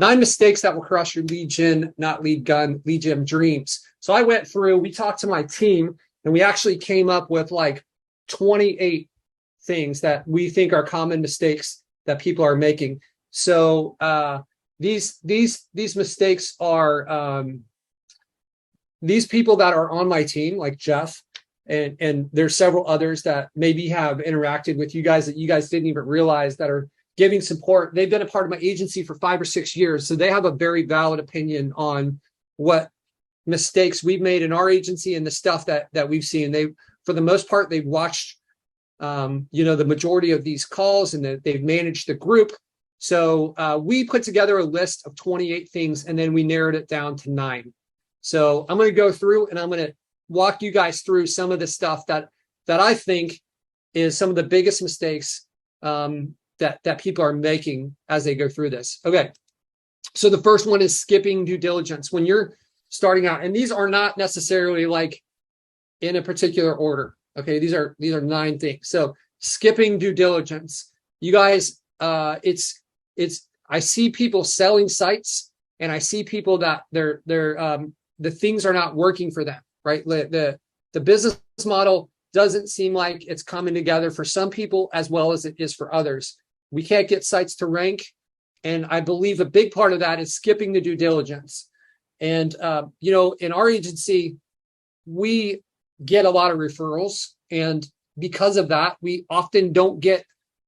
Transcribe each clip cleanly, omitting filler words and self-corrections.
9 mistakes that will crush your lead gen, not lead gen dreams. So I went through, we talked to my team, and we actually came up with like 28 things that we think are common mistakes that people are making. So these mistakes are these people that are on my team, like Jeff, and there's several others that maybe have interacted with you guys that you guys didn't even realize that are giving support. They've been a part of my agency for 5 or 6 years, so they have a very valid opinion on what mistakes we've made in our agency and the stuff that we've seen. They, for the most part, they've watched the majority of these calls, and they've managed the group. So we put together a list of 28 things, and then we narrowed it down to 9. So I'm going to go through and I'm going to walk you guys through some of the stuff that I think is some of the biggest mistakes that people are making as they go through this. Okay. So the first one is skipping due diligence. When you're starting out, and these are not necessarily like in a particular order. Okay. These are 9 things. So skipping due diligence, you guys, I see people selling sites, and I see people that the things are not working for them, right? The business model doesn't seem like it's coming together for some people as well as it is for others. We can't get sites to rank. And I believe a big part of that is skipping the due diligence. And, in our agency, we get a lot of referrals. And because of that, we often don't get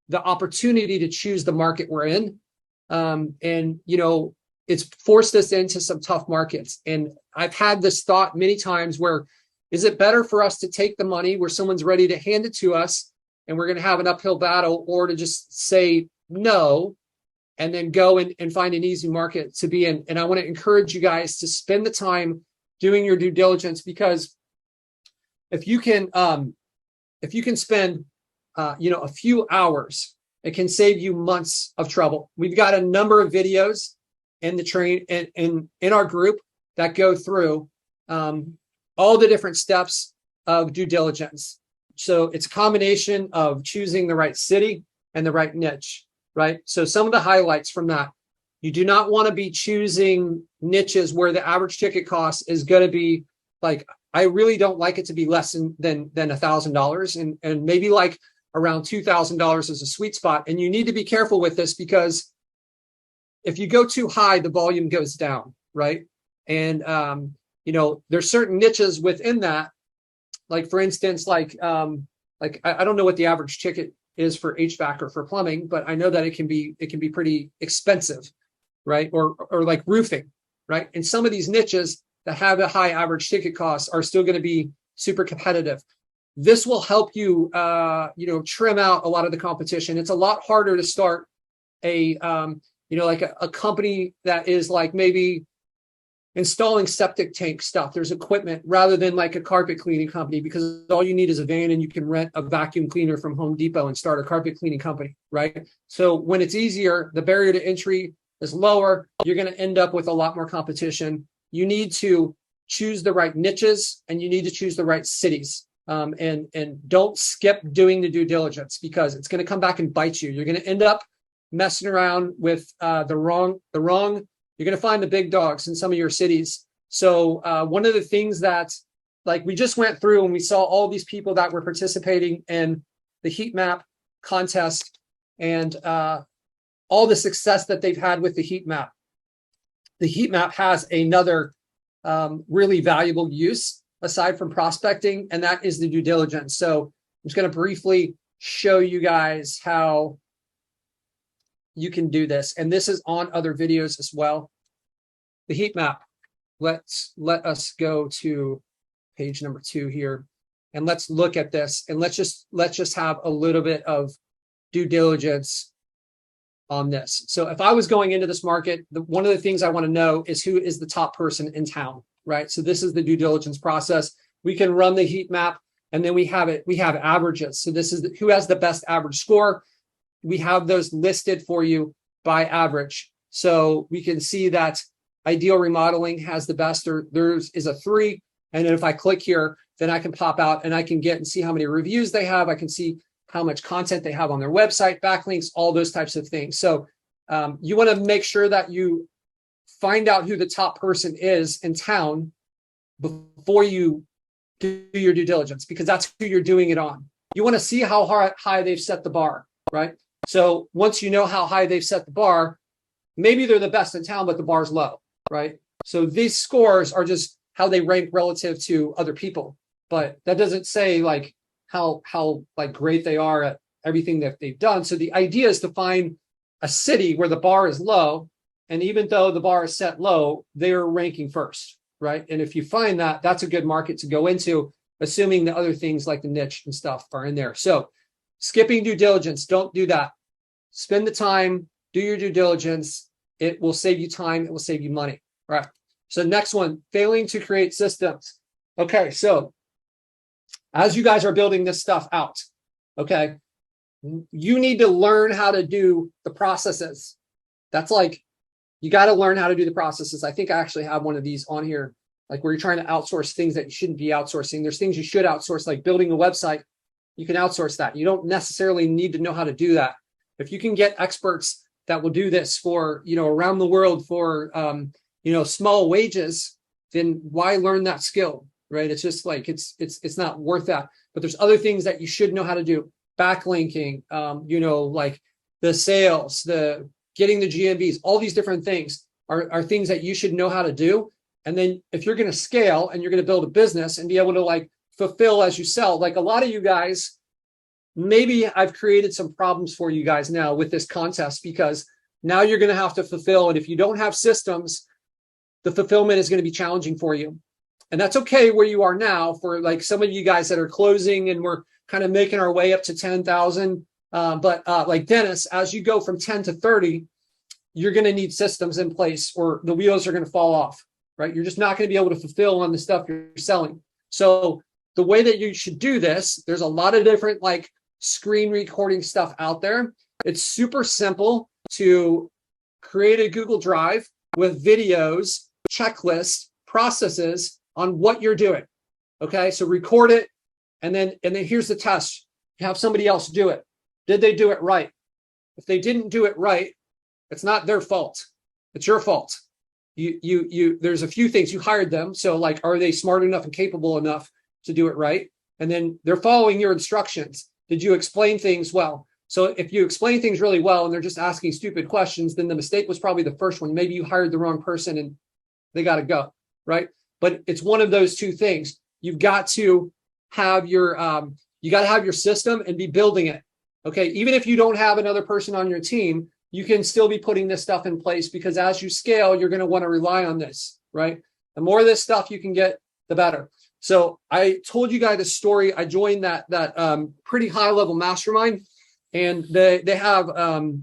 the opportunity to choose the market we're in. It's forced us into some tough markets. And I've had this thought many times where, is it better for us to take the money where someone's ready to hand it to us and we're going to have an uphill battle, or to just say no and then go and find an easy market to be in? And I want to encourage you guys to spend the time doing your due diligence, because if you can spend a few hours, it can save you months of trouble. We've got a number of videos in the in our group that go through all the different steps of due diligence. So it's a combination of choosing the right city and the right niche, right? So some of the highlights from that: you do not want to be choosing niches where the average ticket cost is going to be like, I really don't like it to be less than $1,000, and maybe like around $2,000 is a sweet spot. And you need to be careful with this, because if you go too high, the volume goes down, right? And there's certain niches within that. Like, for instance, I don't know what the average ticket is for HVAC or for plumbing, but I know that it can be pretty expensive, right? Or like roofing, right? And some of these niches that have a high average ticket cost are still going to be super competitive. This will help you, trim out a lot of the competition. It's a lot harder to start a company that is like maybe installing septic tank stuff. There's equipment, rather than like a carpet cleaning company, because all you need is a van and you can rent a vacuum cleaner from Home Depot and start a carpet cleaning company, right? So when it's easier, the barrier to entry is lower. You're going to end up with a lot more competition. You need to choose the right niches, and you need to choose the right cities. And don't skip doing the due diligence, because it's going to come back and bite you. You're going to end up messing around with the wrong. You're going to find the big dogs in some of your cities. So one of the things that, like, we just went through and we saw all these people that were participating in the heat map contest, and all the success that they've had with the heat map. The heat map has another really valuable use aside from prospecting, and that is the due diligence. So I'm just going to briefly show you guys how you can do this. And this is on other videos as well. The heat map. Let us go to page number 2 here, and let's look at this, and let's just have a little bit of due diligence on this. So if I was going into this market, one of the things I want to know is who is the top person in town, right? So this is the due diligence process. We can run the heat map, and then we have averages. So this is who has the best average score. We have those listed for you by average. So we can see that Ideal Remodeling has the best, or theirs is a 3. And then if I click here, then I can pop out and I can get and see how many reviews they have. I can see how much content they have on their website, backlinks, all those types of things. So you want to make sure that you find out who the top person is in town before you do your due diligence, because that's who you're doing it on. You want to see how high they've set the bar, right? So once you know how high they've set the bar, maybe they're the best in town, but the bar's low, right? So these scores are just how they rank relative to other people, but that doesn't say like how like great they are at everything that they've done. So the idea is to find a city where the bar is low, and even though the bar is set low, they're ranking first, right? And if you find that, that's a good market to go into, assuming the other things like the niche and stuff are in there. So skipping due diligence, don't do that. Spend the time, do your due diligence. It will save you time. It will save you money. All right. So next one, failing to create systems. Okay. So as you guys are building this stuff out, okay, you need to learn how to do the processes. That's like, you got to learn how to do the processes. I think I actually have one of these on here, like where you're trying to outsource things that you shouldn't be outsourcing. There's things you should outsource, like building a website. You can outsource that. You don't necessarily need to know how to do that. If you can get experts that will do this for, around the world for, small wages, then why learn that skill, right? It's just like, it's not worth that. But there's other things that you should know how to do. Backlinking, like the sales, the getting the GMBs, all these different things are things that you should know how to do. And then if you're going to scale and you're going to build a business and be able to like fulfill as you sell, like a lot of you guys, maybe I've created some problems for you guys now with this contest, because now you're going to have to fulfill. And if you don't have systems, the fulfillment is going to be challenging for you. And that's okay where you are now. For like some of you guys that are closing and we're kind of making our way up to 10,000. But like Dennis, as you go from 10 to 30, you're going to need systems in place or the wheels are going to fall off, right? You're just not going to be able to fulfill on the stuff you're selling. So the way that you should do this, there's a lot of different like screen recording stuff out there. It's super simple to create a Google Drive with videos, checklists, processes on what you're doing. Okay, so record it. And then here's the test. You have somebody else do it. Did they do it right? If they didn't do it right, it's not their fault. It's your fault. There's a few things. You hired them. So like, are they smart enough and capable enough to do it right? And then they're following your instructions. Did you explain things well? So if you explain things really well and they're just asking stupid questions, then the mistake was probably the first one. Maybe you hired the wrong person and they got to go, right? But it's one of those two things. You've got to have your system and be building it. Okay, even if you don't have another person on your team, you can still be putting this stuff in place, because as you scale, you're going to want to rely on this, right? The more of this stuff you can get, the better. So I told you guys a story. I joined that pretty high level mastermind, and they have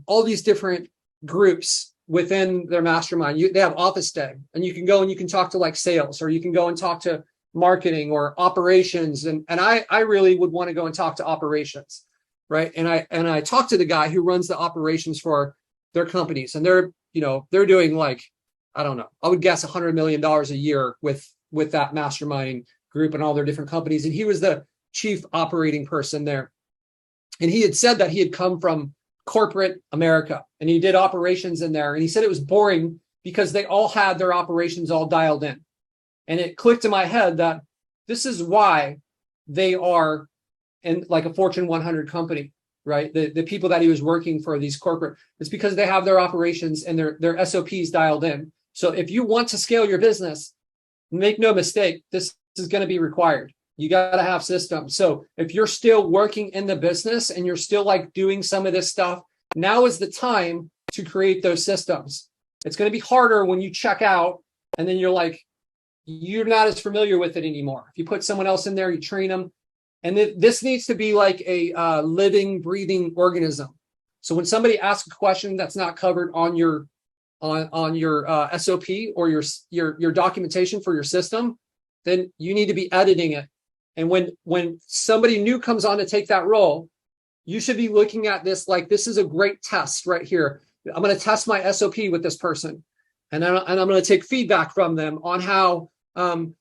all these different groups within their mastermind. They have office day, and you can go and you can talk to like sales, or you can go and talk to marketing or operations. And I really would want to go and talk to operations, right? And I talked to the guy who runs the operations for their companies, and they're doing like, I don't know, I would guess $100 million a year with that mastermind group and all their different companies. And he was the chief operating person there. And he had said that he had come from corporate America and he did operations in there. And he said it was boring because they all had their operations all dialed in. And it clicked in my head that this is why they are in like a Fortune 100 company, right? The people that he was working for, these corporate, it's because they have their operations and their SOPs dialed in. So if you want to scale your business, make no mistake, this is going to be required. You got to have systems. So if you're still working in the business and you're still like doing some of this stuff, now is the time to create those systems. It's going to be harder when you check out and then you're like, you're not as familiar with it anymore. If you put someone else in there, you train them. And this needs to be like a living, breathing organism. So when somebody asks a question that's not covered on your SOP or your documentation for your system, then you need to be editing it. And when somebody new comes on to take that role, you should be looking at this like, this is a great test right here. I'm going to test my SOP with this person. And I'm going to take feedback from them on how, I'm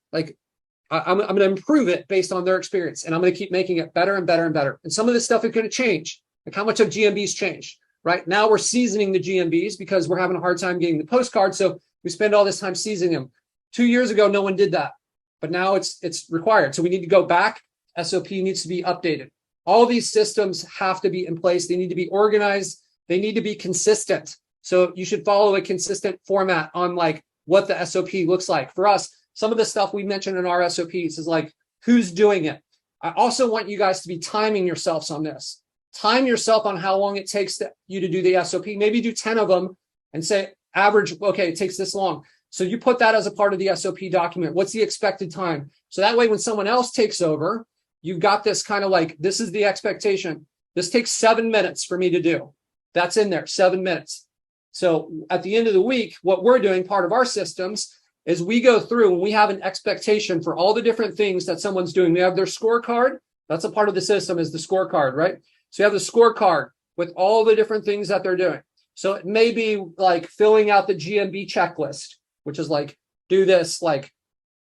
going to improve it based on their experience. And I'm going to keep making it better and better and better. And some of this stuff is going to change. Like how much of GMBs change, right? Now we're seasoning the GMBs because we're having a hard time getting the postcard. So We spend all this time seizing them. 2 years ago, no one did that, but now it's required. So we need to go back. SOP needs to be updated. All these systems have to be in place. They need to be organized. They need to be consistent. So you should follow a consistent format on like what the SOP looks like. For us, some of the stuff we mentioned in our SOPs is like who's doing it. I also want you guys to be timing yourselves on this. Time yourself on how long it takes you to do the SOP. Maybe do 10 of them and say average, okay, it takes this long. So you put that as a part of the SOP document. What's the expected time? So that way, when someone else takes over, you've got this kind of like, this is the expectation. This takes 7 minutes for me to do. That's in there, 7 minutes. So at the end of the week, what we're doing, part of our systems, is we go through and we have an expectation for all the different things that someone's doing. We have their scorecard. That's a part of the system, is the scorecard, right? So you have the scorecard with all the different things that they're doing. So it may be like filling out the GMB checklist, which is like, do this, like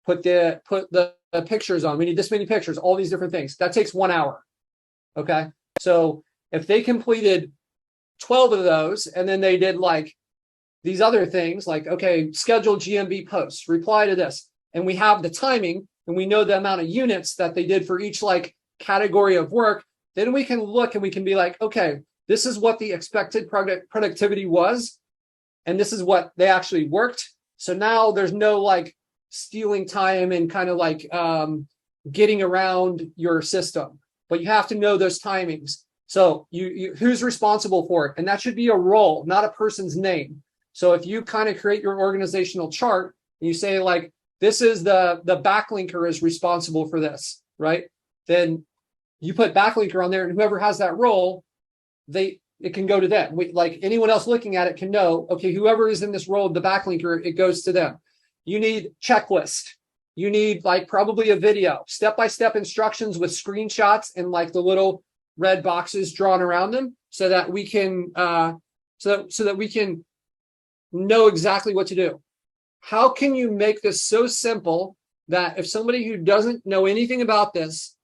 put the pictures on. We need this many pictures, all these different things. That takes 1 hour. Okay. So if they completed 12 of those, and then they did like these other things, like, okay, schedule GMB posts, reply to this, and we have the timing and we know the amount of units that they did for each like category of work, then we can look and we can be like, okay, this is what the expected productivity was, and this is what they actually worked. So now there's no like stealing time and kind of like getting around your system, but you have to know those timings. So you who's responsible for it, and that should be a role, not a person's name. So if you kind of create your organizational chart and you say like, this is the backlinker is responsible for this, right? Then you put backlinker on there, and whoever has that role, it can go to them. Like anyone else looking at it can know, okay, whoever is in this role of the backlinker, it goes to them. You need checklist. You need like probably a video, step-by-step instructions with screenshots and like the little red boxes drawn around them, so that we can so that we can know exactly what to do. How can you make this so simple that if somebody who doesn't know anything about this,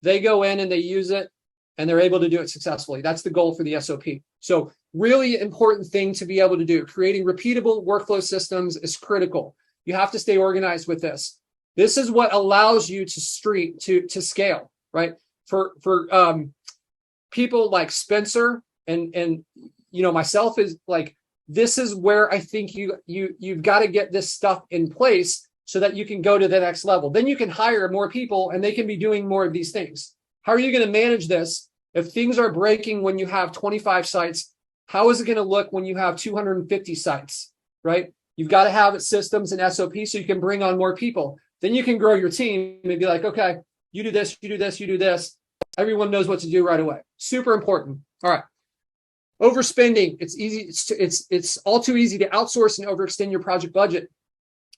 they go in and they use it and they're able to do it successfully? That's the goal for the SOP. So really important thing to be able to do. Creating repeatable workflow systems is critical. You have to stay organized with this. This is what allows you to scale, right? For people like Spencer and myself, is like, this is where I think you've got to get this stuff in place so that you can go to the next level. Then you can hire more people and they can be doing more of these things. How are you going to manage this if things are breaking when you have 25 sites? How is it going to look when you have 250 sites, right? You've got to have systems and SOPs so you can bring on more people. Then you can grow your team and be like, okay, you do this, you do this, you do this. Everyone knows what to do right away. Super important. All right. Overspending. It's easy. It's all too easy to outsource and overextend your project budget.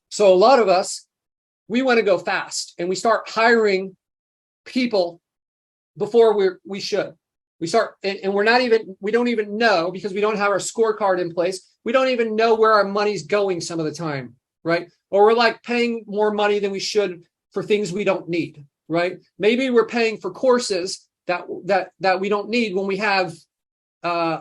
So a lot of us, we want to go fast and we start hiring people before we should. We start, and we don't even know, because we don't have our scorecard in place. We don't even know where our money's going some of the time, right? Or we're like paying more money than we should for things we don't need, right? Maybe we're paying for courses that we don't need when we have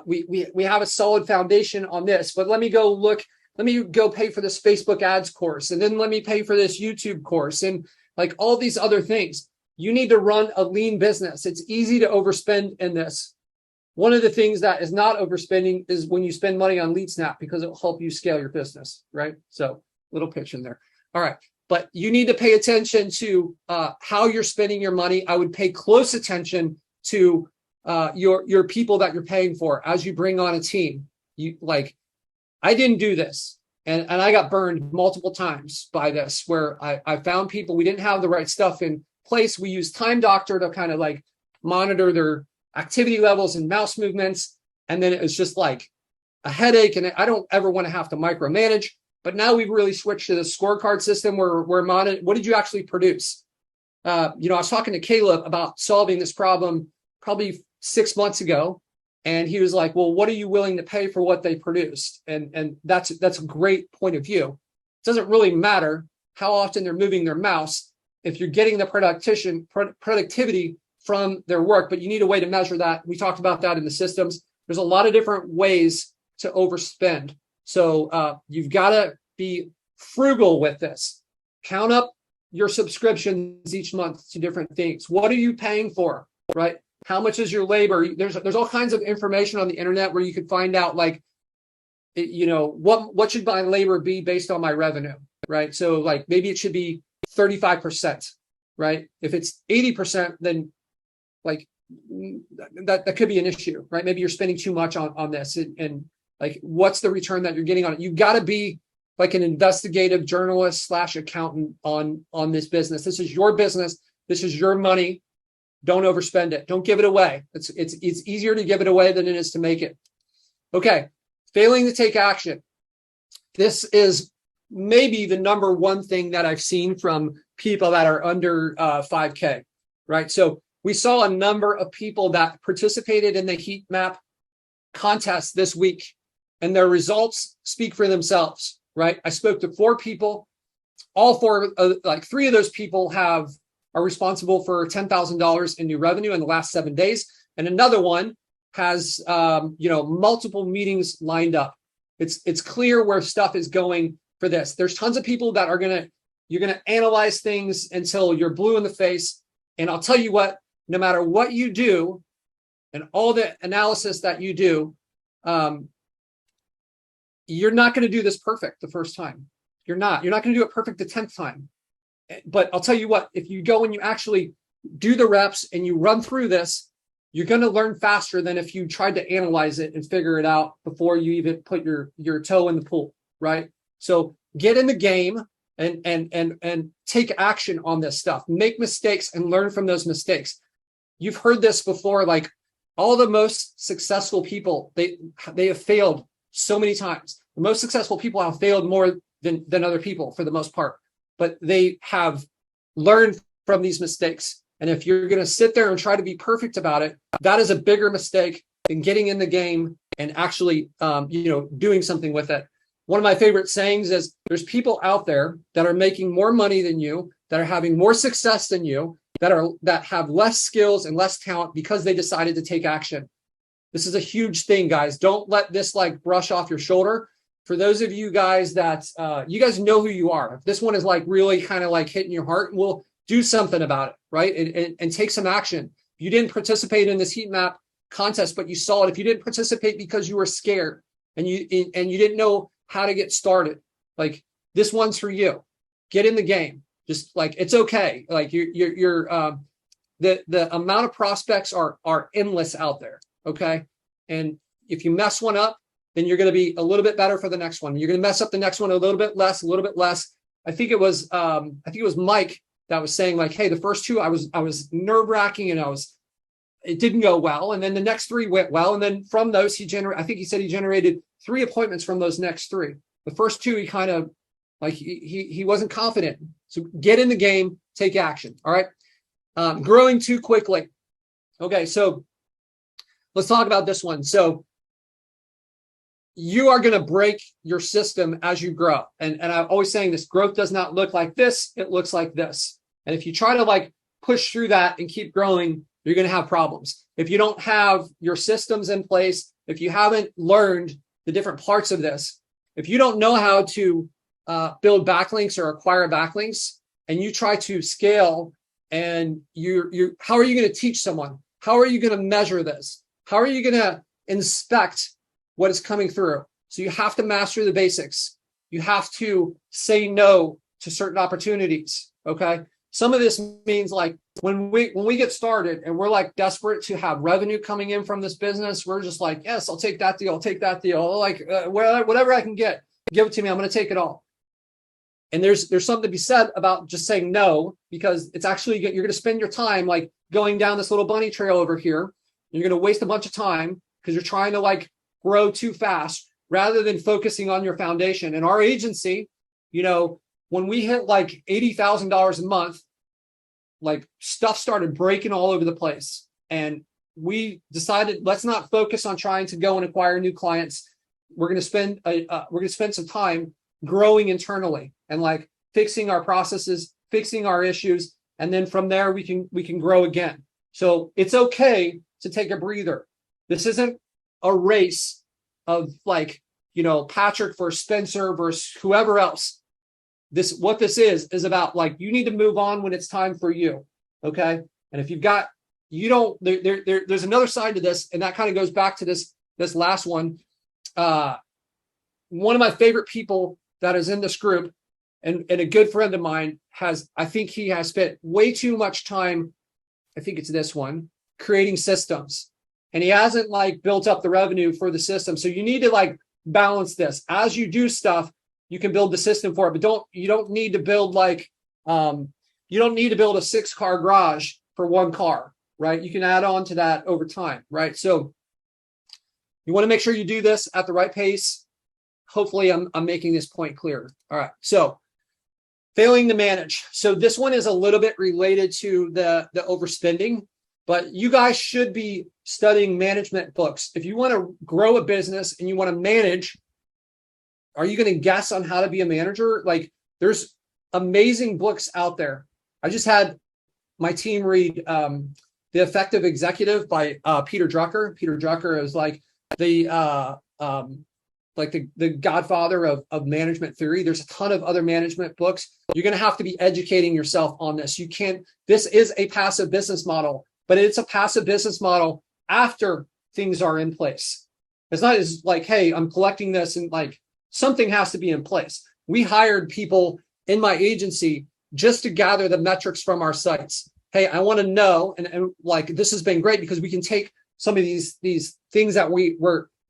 we have a solid foundation on this. But let me go pay for this Facebook ads course, and then let me pay for this YouTube course, and like all these other things. You need to run a lean business. It's easy to overspend in this. One of the things that is not overspending is when you spend money on LeadSnap, because it will help you scale your business, right? So little pitch in there. All right. But you need to pay attention to how you're spending your money. I would pay close attention to your people that you're paying for as you bring on a team. I didn't do this, and I got burned multiple times by this, where I found people, we didn't have the right stuff in place. We used Time Doctor to kind of like monitor their activity levels and mouse movements, and then it was just like a headache, and I don't ever want to have to micromanage. But now we've really switched to the scorecard system where we're monitoring. What did you actually produce? I was talking to Caleb about solving this problem probably 6 months ago, and he was like, well, what are you willing to pay for what they produced? And that's a great point of view. It doesn't really matter how often they're moving their mouse if you're getting the productivity from their work, but you need a way to measure that. We talked about that in the systems. There's a lot of different ways to overspend. So you've got to be frugal with this. Count up your subscriptions each month to different things. What are you paying for, right? How much is your labor? There's all kinds of information on the internet where you could find out, like, you know, what should my labor be based on my revenue, right? So like maybe it should be 35%, right? If it's 80%, then like that could be an issue, right? Maybe you're spending too much on this, and like, what's the return that you're getting on it? You've got to be like an investigative journalist / accountant on this business. This is your business. This is your money. Don't overspend it. Don't give it away. It's easier to give it away than it is to make it. Okay. Failing to take action. This is maybe the number one thing that I've seen from people that are under 5K, right? So we saw a number of people that participated in the heat map contest this week, and their results speak for themselves, right? I spoke to 4 people. All 4, like 3 of those people are responsible for $10,000 in new revenue in the last 7 days, and another one has multiple meetings lined up. It's clear where stuff is going for this. There's tons of people that you're gonna analyze things until you're blue in the face. And I'll tell you what, no matter what you do and all the analysis that you do, you're not going to do this perfect the first time. You're not going to do it perfect the 10th time. But I'll tell you what, if you go and you actually do the reps and you run through this, you're going to learn faster than if you tried to analyze it and figure it out before you even put your toe in the pool, right? So get in the game and take action on this stuff. Make mistakes and learn from those mistakes. You've heard this before, like all the most successful people, they have failed so many times. The most successful people have failed more than other people for the most part, but they have learned from these mistakes. And if you're going to sit there and try to be perfect about it, that is a bigger mistake than getting in the game and actually, doing something with it. One of my favorite sayings is there's people out there that are making more money than you, that are having more success than you, that have less skills and less talent because they decided to take action. This is a huge thing, guys. Don't let this like brush off your shoulder. For those of you guys that you guys know who you are. If this one is like really kind of like hitting your heart, we'll do something about it, right? And take some action. If you didn't participate in this heat map contest, but you saw it, if you didn't participate because you were scared and you didn't know how to get started, like this one's for you. Get in the game. Just like, it's okay. Like the amount of prospects are endless out there. Okay. And if you mess one up, then you're going to be a little bit better for the next one. You're going to mess up the next one a little bit less. I think it was Mike that was saying like, hey, the first 2, I was nerve wracking and it didn't go well. And then the next 3 went well. And then from those, he generated 3 appointments from those next 3. The first 2, he kind of like, he wasn't confident. So get in the game, take action. All right. Growing too quickly. Okay. So let's talk about this one. So you are going to break your system as you grow. And I'm always saying this, growth does not look like this. It looks like this. And if you try to like push through that and keep growing, you're going to have problems. If you don't have your systems in place, if you haven't learned the different parts of this, if you don't know how to build backlinks or acquire backlinks, and you try to scale, and how are you going to teach someone? How are you going to measure this? How are you going to inspect what is coming through? So you have to master the basics. You have to say no to certain opportunities. Okay. Some of this means like when we get started and we're like desperate to have revenue coming in from this business, we're just like, yes, I'll take that deal. I'll take that deal. Like whatever I can get, give it to me. I'm going to take it all. And there's something to be said about just saying no, because it's actually, you're going to spend your time like going down this little bunny trail over here. You're going to waste a bunch of time because you're trying to like grow too fast rather than focusing on your foundation. And our agency, when we hit like $80,000 a month, like stuff started breaking all over the place. And we decided, let's not focus on trying to go and acquire new clients. We're going to spend some time growing internally and like fixing our processes, fixing our issues. And then from there, we can grow again. So it's okay to take a breather. This isn't a race of like Patrick versus Spencer versus whoever else. What this is about, like, you need to move on when it's time for you. Okay. And if there's another side to this, and that kind of goes back to this last one. One of my favorite people that is in this group and a good friend of mine I think he has spent way too much time, I think it's this one, creating systems. And he hasn't like built up the revenue for the system. So you need to like balance this. As you do stuff, you can build the system for it, but you don't need to build a 6-car garage for one car, right? You can add on to that over time, right? So you want to make sure you do this at the right pace. Hopefully I'm making this point clear. All right. So failing to manage. So this one is a little bit related to the overspending, but you guys should be studying management books. If you want to grow a business and you want to manage, are you going to guess on how to be a manager? Like, there's amazing books out there. I just had my team read The Effective Executive by Peter Drucker. Peter Drucker is like the godfather of management theory. There's a ton of other management books. You're going to have to be educating yourself on this. This is a passive business model, but it's a passive business model after things are in place. It's not as like, hey, I'm collecting this and like something has to be in place. We hired people in my agency just to gather the metrics from our sites. Hey, I want to know, and like this has been great because we can take some of these things that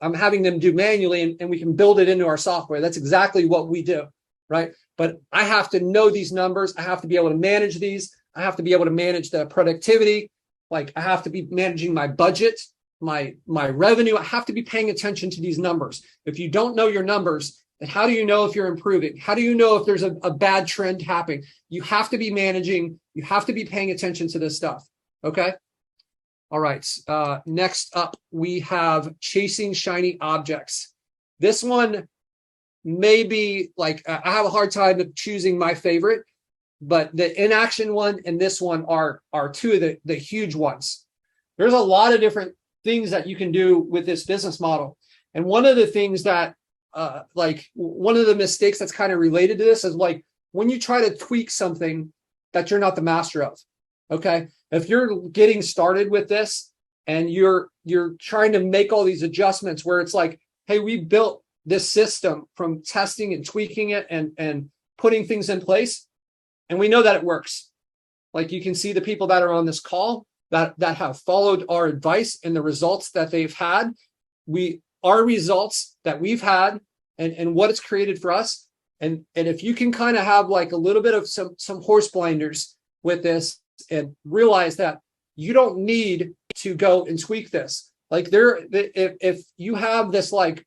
I'm having them do manually and we can build it into our software. That's exactly what we do, right? But I have to know these numbers. I have to be able to manage these. I have to be able to manage the productivity. Like I have to be managing my budget, my revenue. I have to be paying attention to these numbers. If you don't know your numbers, then how do you know if you're improving? How do you know if there's a bad trend happening? You have to be managing. You have to be paying attention to this stuff. Okay. All right. Next up, we have chasing shiny objects. This one may be like, I have a hard time of choosing my favorite, but the inaction one and this one are two of the huge ones. There's a lot of different things that you can do with this business model. And one of the things that, one of the mistakes that's kind of related to this is like when you try to tweak something that you're not the master of. Okay. If you're getting started with this and you're trying to make all these adjustments where it's like, hey, we built this system from testing and tweaking it and putting things in place. And we know that it works. Like you can see the people that are on this call that have followed our advice and the results that they've had. Our results that we've had and what it's created for us. And if you can kind of have like a little bit of some horse blinders with this and realize that you don't need to go and tweak this. Like if you have this like,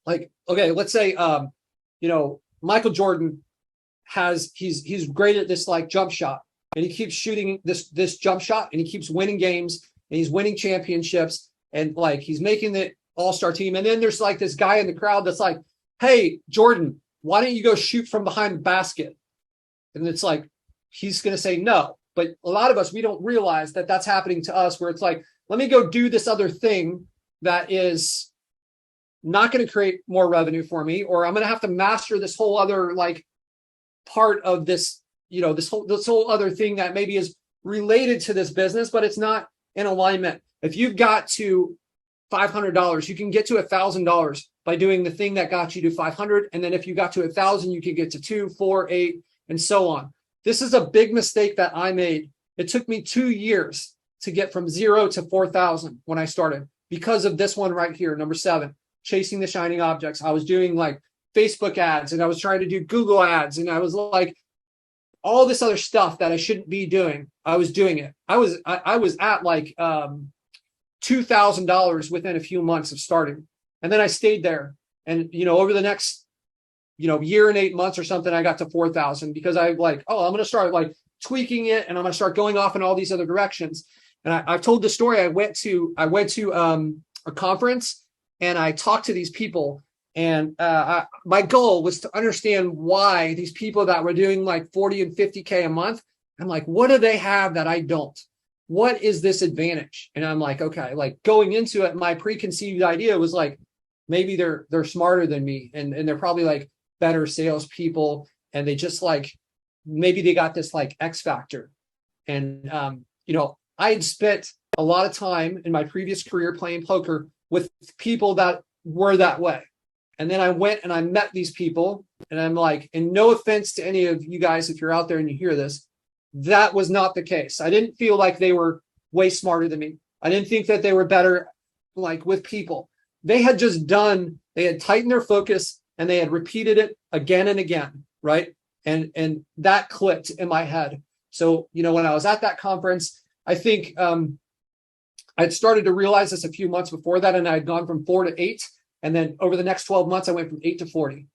okay, let's say, Michael Jordan he's great at this like jump shot and he keeps shooting this jump shot and he keeps winning games and he's winning championships and like he's making the all-star team. And then there's like this guy in the crowd that's like, hey, Jordan, why don't you go shoot from behind the basket? And it's like, he's going to say no. But a lot of us, we don't realize that that's happening to us where it's like, let me go do this other thing that is not going to create more revenue for me, or I'm going to have to master this whole other like part of this, this whole other thing that maybe is related to this business, but it's not in alignment. If you've got to $500, you can get to $1,000 by doing the thing that got you to 500. And then if you got to 1,000, you can get to 2, 4, 8, and so on. This is a big mistake that I made. It took me 2 years to get from 0 to 4,000 when I started because of this one right here, number 7, chasing the shining objects. I was doing like Facebook ads and I was trying to do Google ads and I was like all this other stuff that I shouldn't be doing. I was doing it. I was at like $2,000 within a few months of starting. And then I stayed there. And, over the next, year and 8 months or something, I got to 4,000 because I like, I'm going to start like tweaking it and I'm going to start going off in all these other directions. And I've told the story. I went to a conference and I talked to these people. And my goal was to understand why these people that were doing like 40 and 50K a month, I'm like, what do they have that I don't? What is this advantage? And I'm like, okay, like going into it, my preconceived idea was like, maybe they're smarter than me, and they're probably like better salespeople, and they just like maybe they got this like X factor. And I had spent a lot of time in my previous career playing poker with people that were that way. And then I went and I met these people, and I'm like, and no offense to any of you guys, if you're out there and you hear this, that was not the case. I didn't feel like they were way smarter than me. I didn't think that they were better, like with people. They had tightened their focus, and they had repeated it again and again, right? And that clicked in my head. So, when I was at that conference, I think I'd started to realize this a few months before that, and I'd gone from 4 to 8. And then over the next 12 months, I went from 8 to 40,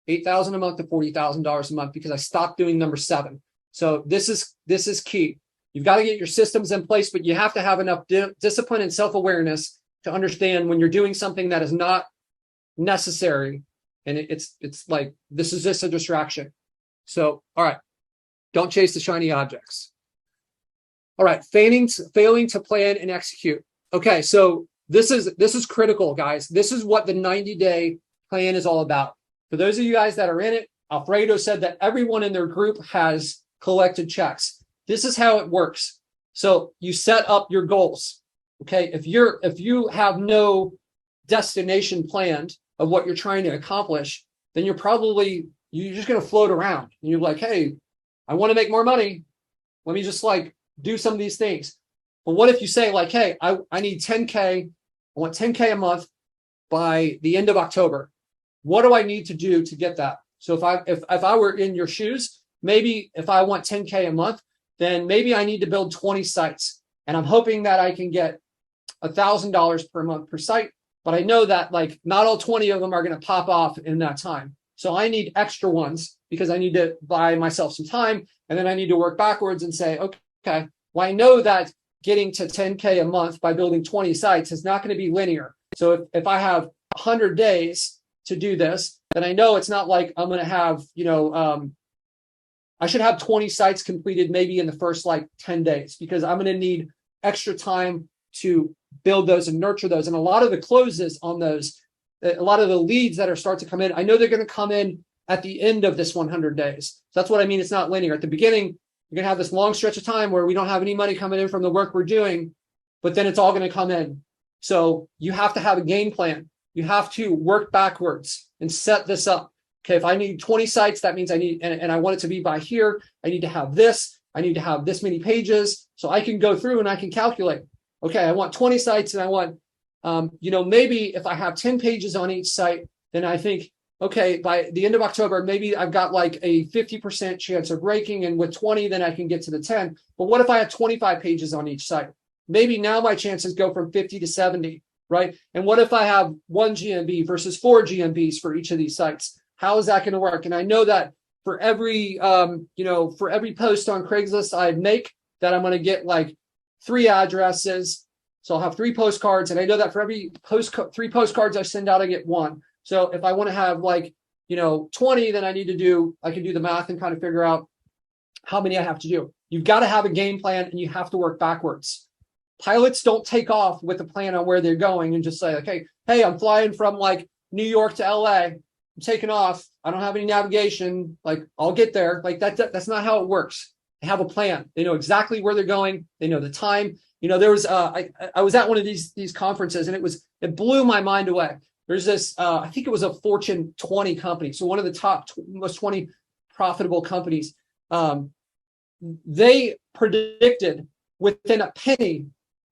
8,000 a month to $40,000 a month, because I stopped doing number 7. So this is key. You've got to get your systems in place, but you have to have enough discipline and self-awareness to understand when you're doing something that is not necessary. And it's like, this is just a distraction. So, all right, don't chase the shiny objects. All right, failing to plan and execute. Okay, so this is critical, guys. This is what the 90-day plan is all about. For those of you guys that are in it, Alfredo said that everyone in their group has collected checks. This is how it works. So you set up your goals. Okay, if you have no destination planned of what you're trying to accomplish, then you're just going to float around. And you're like, hey, I want to make more money. Let me just like do some of these things. But what if you say like, hey, I need 10K. I want 10K a month by the end of October. What do I need to do to get that? So if I were in your shoes, maybe if I want 10K a month, then maybe I need to build 20 sites. And I'm hoping that I can get $1,000 per month per site. But I know that like not all 20 of them are going to pop off in that time. So I need extra ones because I need to buy myself some time. And then I need to work backwards and say, okay, well, I know that getting to 10K a month by building 20 sites is not going to be linear. So if I have 100 days to do this, then I know it's not like I'm going to have, I should have 20 sites completed maybe in the first like 10 days, because I'm going to need extra time to build those and nurture those. And a lot of the closes on those, a lot of the leads that are start to come in, I know they're going to come in at the end of this 100 days. So that's what I mean. It's not linear. At the beginning, you're going to have this long stretch of time where we don't have any money coming in from the work we're doing, but then it's all going to come in. So you have to have a game plan. You have to work backwards and set this up. Okay, if I need 20 sites, that means I need, and I want it to be by here, I need to have this, I need to have this many pages. So I can go through and I can calculate, okay, I want 20 sites and I want, maybe if I have 10 pages on each site, then I think, okay, by the end of October, maybe I've got like a 50% chance of breaking, and with 20, then I can get to the 10. But what if I have 25 pages on each site? Maybe now my chances go from 50 to 70, right? And what if I have 1 GMB versus 4 GMBs for each of these sites? How is that going to work? And I know that for every, for every post on Craigslist I make, that I'm going to get like 3 addresses. So I'll have 3 postcards. And I know that for every 3 postcards I send out, I get 1. So if I want to have like, 20, then I can do the math and kind of figure out how many I have to do. You've got to have a game plan, and you have to work backwards. Pilots don't take off with a plan on where they're going and just say, okay, hey, I'm flying from like New York to LA. I'm taking off. I don't have any navigation. Like, I'll get there. Like that's not how it works. They have a plan. They know exactly where they're going. They know the time. There was I was at one of these conferences, and it blew my mind away. There's this, I think it was a Fortune 20 company. So one of the top most 20 profitable companies. They predicted within a penny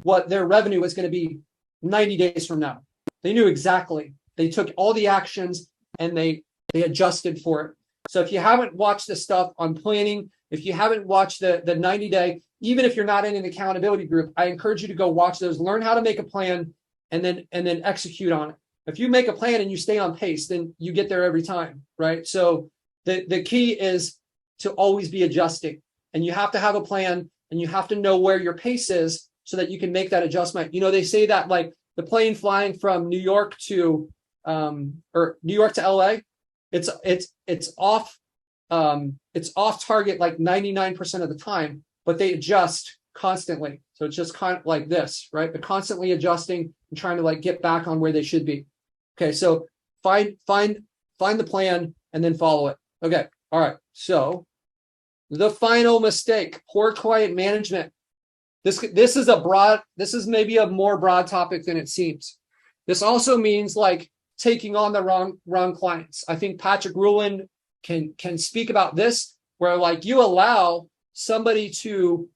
what their revenue was going to be 90 days from now. They knew exactly. They took all the actions and they adjusted for it. So if you haven't watched this stuff on planning, if you haven't watched the 90-day, even if you're not in an accountability group, I encourage you to go watch those, learn how to make a plan, and then execute on it. If you make a plan and you stay on pace, then you get there every time, right? So the key is to always be adjusting, and you have to have a plan, and you have to know where your pace is so that you can make that adjustment. They say that like the plane flying from New York to New York to LA, it's off target like 99% of the time, but they adjust constantly. So it's just kind of like this, right? But constantly adjusting and trying to like get back on where they should be. Okay, so find the plan and then follow it. Okay, all right. So the final mistake, poor client management. This is maybe a more broad topic than it seems. This also means like taking on the wrong clients. I think Patrick Ruland can speak about this, where like you allow somebody to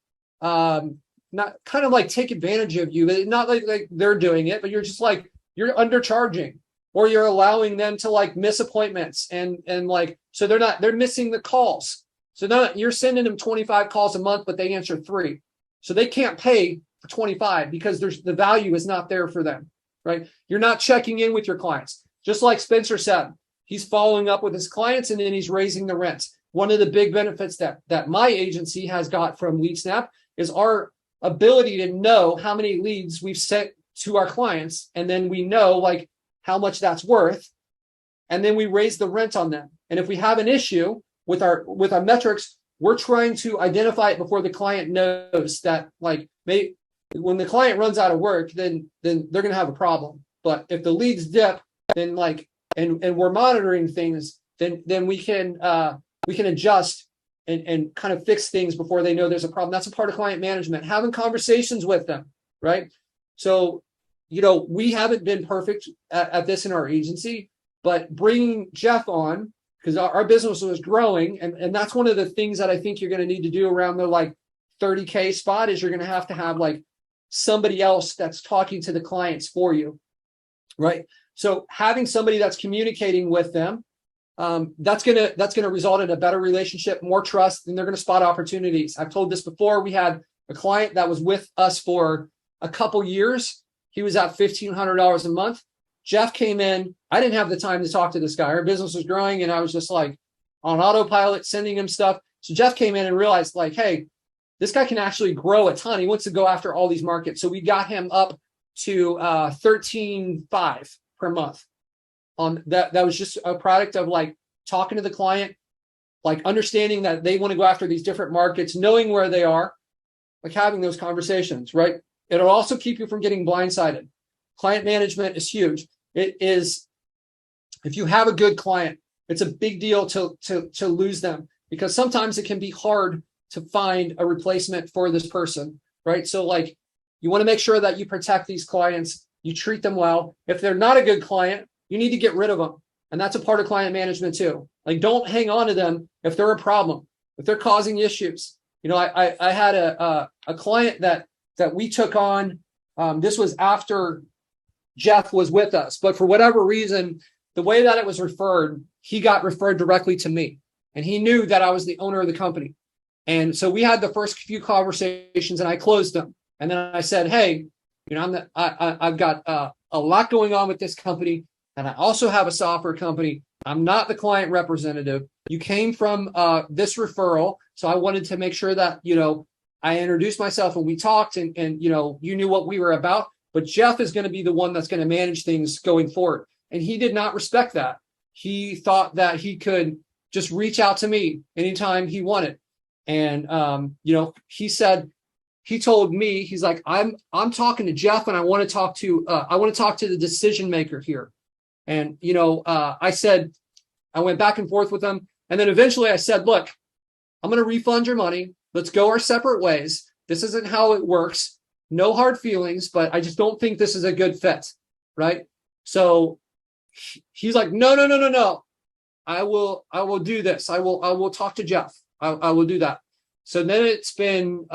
not kind of like take advantage of you, but not like they're doing it, but you're just like you're undercharging, or you're allowing them to like miss appointments and like so they're missing the calls. So now you're sending them 25 calls a month, but they answer 3. So they can't pay for 25 because the value is not there for them, right? You're not checking in with your clients. Just like Spencer said, he's following up with his clients and then he's raising the rents. One of the big benefits that my agency has got from LeadSnap is our ability to know how many leads we've sent to our clients. And then we know like how much that's worth. And then we raise the rent on them. And if we have an issue with our metrics, we're trying to identify it before the client knows that like when the client runs out of work, then they're going to have a problem. But if the leads dip, then like, and we're monitoring things, then we can adjust and kind of fix things before they know there's a problem. That's a part of client management, having conversations with them, right? So, we haven't been perfect at this in our agency, but bringing Jeff on, because our business was growing. And that's one of the things that I think you're going to need to do around the like 30K spot is you're going to have like somebody else that's talking to the clients for you, right? So having somebody that's communicating with them, that's gonna result in a better relationship, more trust, and they're gonna spot opportunities. I've told this before. We had a client that was with us for a couple years. He was at $1,500 a month. Jeff came in. I didn't have the time to talk to this guy. Our business was growing, and I was just like on autopilot, sending him stuff. So Jeff came in and realized, like, hey, this guy can actually grow a ton. He wants to go after all these markets. So we got him up to $13,500 per month. That was just a product of like talking to the client, like understanding that they want to go after these different markets, knowing where they are, like having those conversations, right? It'll also keep you from getting blindsided. Client management is huge. It is, if you have a good client, it's a big deal to lose them, because sometimes it can be hard to find a replacement for this person, right? So like you want to make sure that you protect these clients, you treat them well. If they're not a good client, you need to get rid of them. And that's a part of client management too. Like don't hang on to them if they're a problem, if they're causing issues. I had a client that we took on. This was after Jeff was with us, but for whatever reason, the way that it was referred, he got referred directly to me, and he knew that I was the owner of the company. And so we had the first few conversations, and I closed them. And then I said, hey, I've got a lot going on with this company, and I also have a software company. I'm not the client representative. You came from this referral, so I wanted to make sure that I introduced myself and we talked, and you knew what we were about. But Jeff is going to be the one that's going to manage things going forward. And he did not respect that. He thought that he could just reach out to me anytime he wanted. And he told me, he's like, I'm talking to Jeff, and I want to talk to the decision maker here. And I said, I went back and forth with him, and then eventually I said, look, I'm going to refund your money. Let's go our separate ways. This isn't how it works. No hard feelings, but I just don't think this is a good fit, right? So he's like, no. I will do this. I will talk to Jeff. I will do that. So then it's been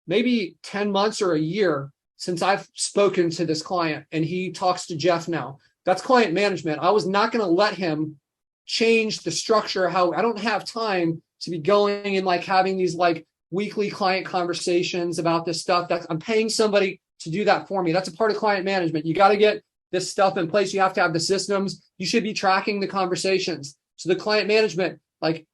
maybe 10 months or a year since I've spoken to this client, and he talks to Jeff now. That's client management. I was not going to let him change the structure. How I don't have time to be going and like having these like weekly client conversations about this stuff. I'm paying somebody to do that for me. That's a part of client management. You got to get this stuff in place. You have to have the systems. You should be tracking the conversations. So the client management, like,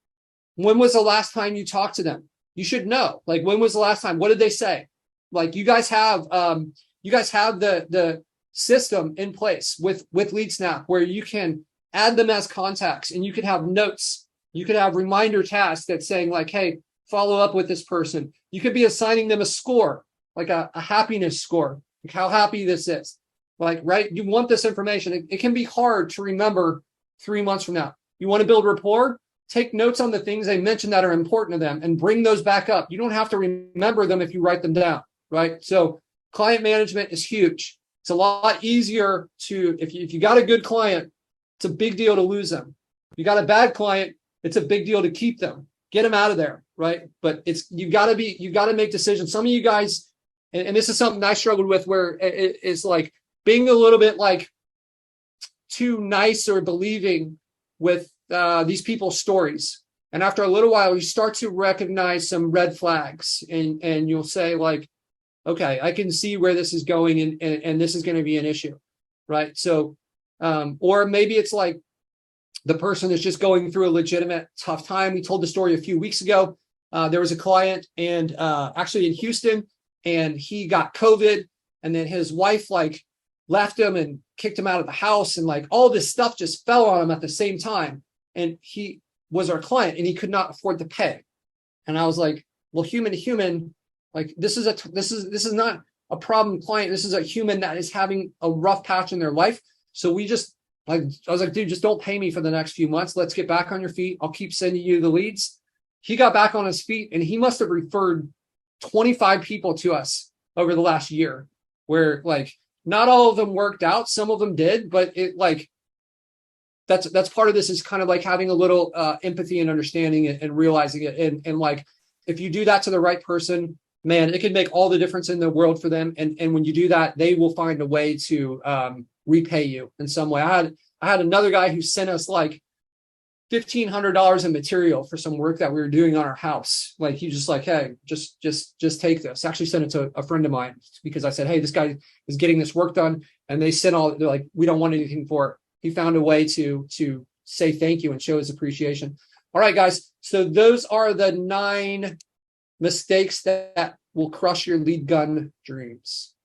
when was the last time you talked to them? You should know. Like, when was the last time? What did they say? Like, you guys have the system in place with LeadSnap where you can add them as contacts, and you could have notes. You could have reminder tasks that's saying like, hey, follow up with this person. You could be assigning them a score, like a happiness score, like how happy this is. Like, right? You want this information. It can be hard to remember 3 months from now. You want to build rapport? Take notes on the things they mentioned that are important to them and bring those back up. You don't have to remember them if you write them down, right? So client management is huge. It's a lot easier to, if you got a good client, it's a big deal to lose them. If you got a bad client, it's a big deal to keep them, get them out of there, right? But you got to make decisions. Some of you guys, and this is something I struggled with, where it's like being a little bit like too nice or believing with these people's stories. And after a little while, you start to recognize some red flags, and you'll say like, okay, I can see where this is going, and this is going to be an issue, right? So, or maybe it's like the person is just going through a legitimate tough time. We told the story a few weeks ago. There was a client, and actually in Houston, and he got COVID, and then his wife like left him and kicked him out of the house, and like all this stuff just fell on him at the same time. And he was our client, and he could not afford to pay. And I was like, well, human to human, like this is not a problem client. This is a human that is having a rough patch in their life. So we just like, I was like, dude, just don't pay me for the next few months. Let's get back on your feet. I'll keep sending you the leads. He got back on his feet, and he must have referred 25 people to us over the last year, where like not all of them worked out. Some of them did, but it like, that's part of this, is kind of like having a little empathy and understanding it and realizing it. And like, if you do that to the right person, man, it can make all the difference in the world for them. And when you do that, they will find a way to repay you in some way. I had another guy who sent us like $1,500 in material for some work that we were doing on our house. Like, he just like, hey, just take this. Actually sent it to a friend of mine, because I said, hey, this guy is getting this work done. And they sent they're like, we don't want anything for it. He found a way to say thank you and show his appreciation. All right, guys. So those are the 9 mistakes that will crush your lead gun dreams.